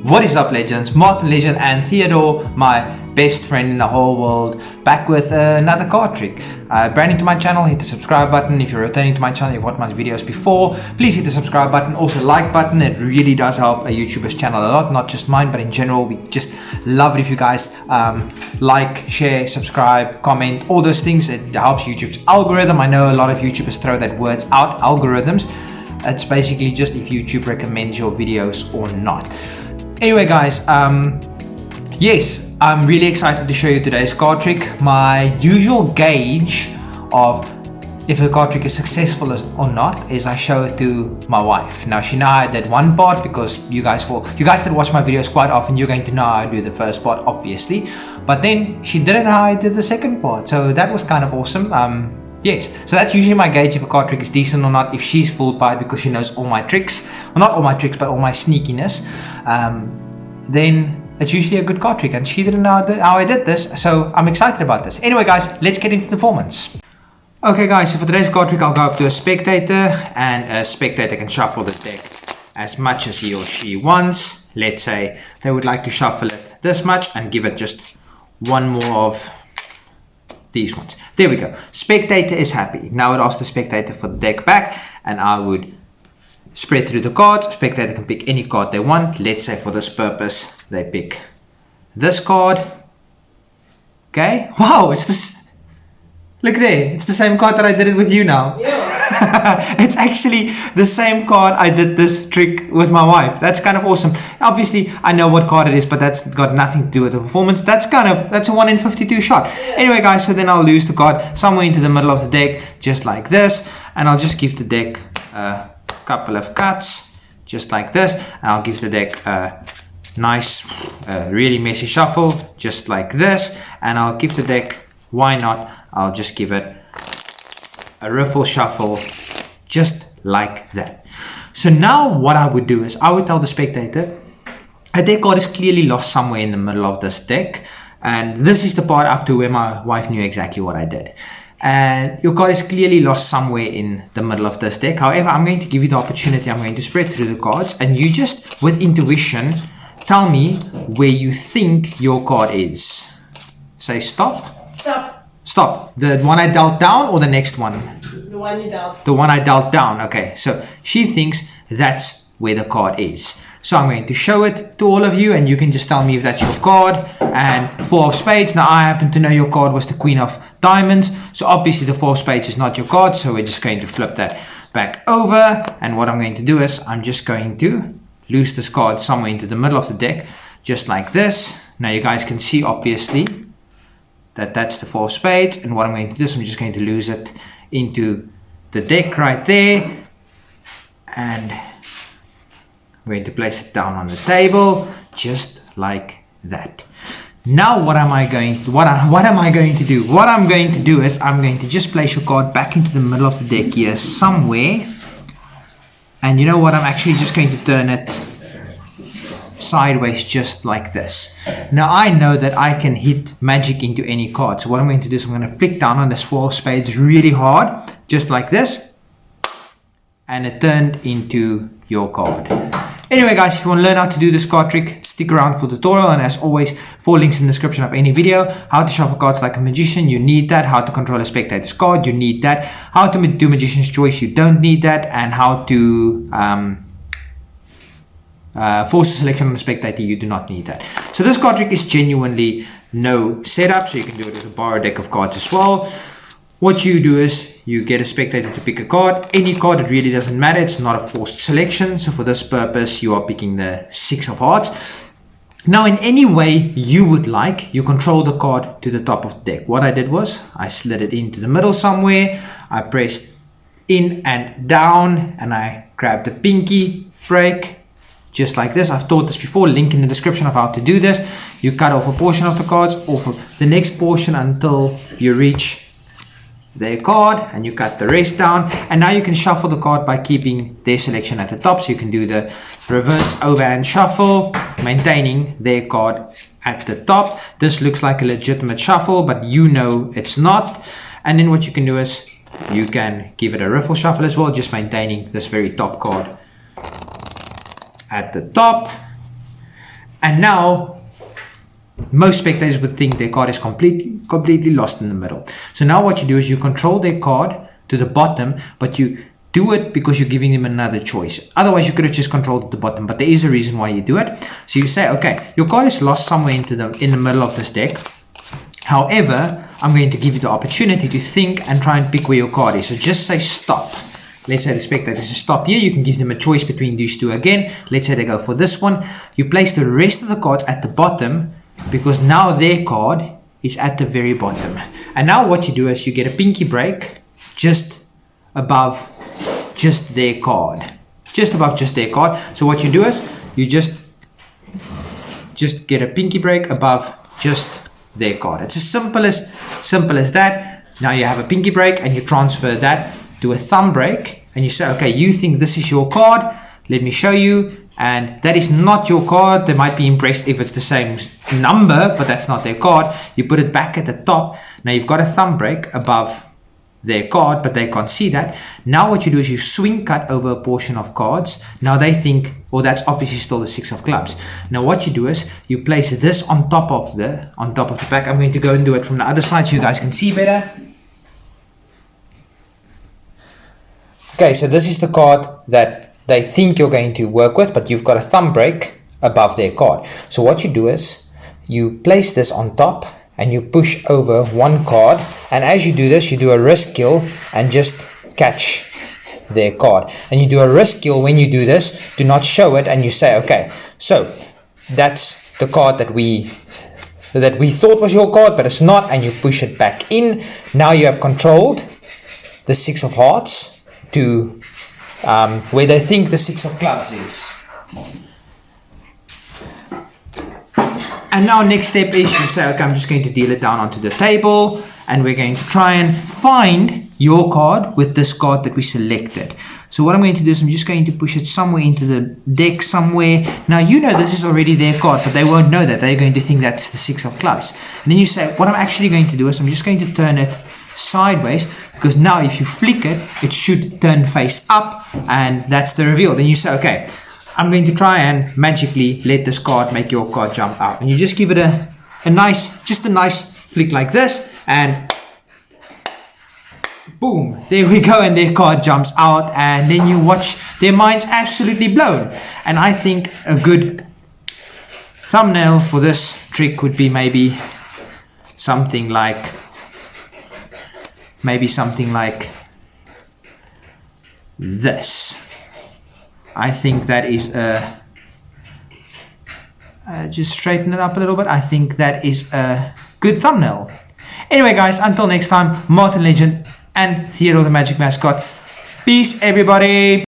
What is up, legends? Martin Legend and Theodore, my best friend in the whole world, back with another card trick. Brand new to my channel, hit the subscribe button. If you're returning to my channel, you've watched my videos before, please hit the subscribe button. Also like button, it really does help a YouTuber's channel a lot, not just mine, but in general. We just love it if you guys like, share, subscribe, comment, all those things. It helps YouTube's algorithm. I know a lot of YouTubers throw that words out, algorithms. It's basically just if YouTube recommends your videos or not. Anyway guys, yes, I'm really excited to show you today's card trick. My usual gauge of if a card trick is successful or not is I show it to my wife. Now she knows I did one part because you guys that watch my videos quite often, you're going to know how I do the first part, obviously. But then she didn't know how I did the second part, so that was kind of awesome. Yes, so that's usually my gauge if a card trick is decent or not, if she's fooled by it because she knows all my tricks. Well, not all my tricks, but all my sneakiness. Then it's usually a good card trick, and she didn't know how I did this, so I'm excited about this. Anyway guys, let's get into the performance. Okay guys, so for today's card trick I'll go up to a spectator, and a spectator can shuffle the deck as much as he or she wants. Let's say they would like to shuffle it this much and give it just one more of these ones. There we go. Spectator is happy. Now I'd ask the spectator for the deck back, and I would spread through the cards. Spectator can pick any card they want. Let's say for this purpose they pick this card. Okay. Wow, it's this. Look there. It's the same card that I did it with you now. Yeah. It's actually the same card I did this trick with my wife. That's kind of awesome. Obviously I know what card it is, but that's got nothing to do with the performance. That's a 1 in 52 shot. Yeah. Anyway guys, so then I'll lose the card somewhere into the middle of the deck, just like this, and I'll just give the deck a couple of cuts, just like this, and I'll give the deck a nice really messy shuffle, just like this, and I'll give the deck, why not, I'll just give it a riffle shuffle, just like that. So now what I would do is I would tell the spectator a deck card is clearly lost somewhere in the middle of this deck, and this is the part up to where my wife knew exactly what I did. And your card is clearly lost somewhere in the middle of this deck. However, I'm going to give you the opportunity. I'm going to spread through the cards, and you just, with intuition, tell me where you think your card is. Say stop. Stop. Stop. The one I dealt down or the next one? The one you dealt. The one I dealt down. Okay, so she thinks that's where the card is. So I'm going to show it to all of you, and you can just tell me if that's your card. And 4 of spades. Now I happen to know your card was the Queen of Diamonds, so obviously the 4 of spades is not your card, so we're just going to flip that back over. And what I'm going to do is I'm just going to lose this card somewhere into the middle of the deck, just like this. Now you guys can see obviously that that's the 4 of spades, and what I'm going to do is I'm just going to lose it into the deck right there, and I'm going to place it down on the table, just like that. Now what am I going to do? What I'm going to do is I'm going to just place your card back into the middle of the deck here somewhere, and you know what, I'm actually just going to turn it sideways, just like this. Now I know that I can hit magic into any card, so what I'm going to do is I'm going to flick down on this 4 of spades really hard, just like this, and it turned into your card. Anyway guys, if you want to learn how to do this card trick, stick around for the tutorial, and as always, 4 links in the description of any video. How to shuffle cards like a magician, you need that. How to control a spectator's card, you need that. How to do magician's choice, you don't need that. And how to force a selection on the spectator, you do not need that. So this card trick is genuinely no setup, so you can do it with a borrowed deck of cards as well. What you do is you get a spectator to pick a card, any card, it really doesn't matter, it's not a forced selection. So for this purpose you are picking the 6 of hearts. Now in any way you would like, you control the card to the top of the deck. What I did was I slid it into the middle somewhere, I pressed in and down, and I grabbed the pinky break, just like this. I've taught this before, link in the description of how to do this. You cut off a portion of the cards, off of the next portion until you reach their card, and you cut the rest down, and now you can shuffle the card by keeping their selection at the top. So you can do the reverse overhand shuffle, maintaining their card at the top. This looks like a legitimate shuffle, but you know it's not. And then what you can do is you can give it a riffle shuffle as well, just maintaining this very top card at the top. And now most spectators would think their card is completely lost in the middle. So now what you do is you control their card to the bottom, but you do it because you're giving them another choice. Otherwise, you could have just controlled at the bottom, but there is a reason why you do it. So you say, okay, your card is lost somewhere in the middle of this deck. However, I'm going to give you the opportunity to think and try and pick where your card is. So just say stop. Let's say the spectator says stop here. You can give them a choice between these two again. Let's say they go for this one. You place the rest of the cards at the bottom because now their card is at the very bottom. And now what you do is you get a pinky break just above just their card. Just above just their card. So what you do is you just get a pinky break above just their card. It's as simple as that. Now you have a pinky break and you transfer that to a thumb break and you say, okay, you think this is your card, let me show you. And that is not your card. They might be impressed if it's the same number, but that's not their card. You put it back at the top. Now you've got a thumb break above their card, but they can't see that. Now what you do is you swing cut over a portion of cards. Now they think, well, that's obviously still the 6 of clubs. Now what you do is you place this on top of the pack. I'm going to go and do it from the other side so you guys can see better. Okay, so this is the card that they think you're going to work with, but you've got a thumb break above their card. So what you do is you place this on top and you push over one card, and as you do this you do a wrist kill and just catch their card. And you do a wrist kill when you do this, do not show it, and you say, okay, so that's the card that we thought was your card but it's not, and you push it back in. Now you have controlled the 6 of hearts to where they think the 6 of clubs is. And now next step is you say, okay, I'm just going to deal it down onto the table and we're going to try and find your card with this card that we selected. So what I'm going to do is I'm just going to push it somewhere into the deck somewhere. Now you know this is already their card, but they won't know that. They're going to think that's the 6 of clubs. And then you say, what I'm actually going to do is I'm just going to turn it sideways, because now if you flick it, it should turn face up, and that's the reveal. Then you say, okay, I'm going to try and magically let this card make your card jump out. And you just give it a nice flick like this, and boom, there we go, and their card jumps out, and then you watch their minds absolutely blown. And I think a good thumbnail for this trick would be maybe something like this. I think that is just straighten it up a little bit. I think that is a good thumbnail. Anyway guys, until next time, Martin Legend and Theodore the Magic Mascot. Peace everybody.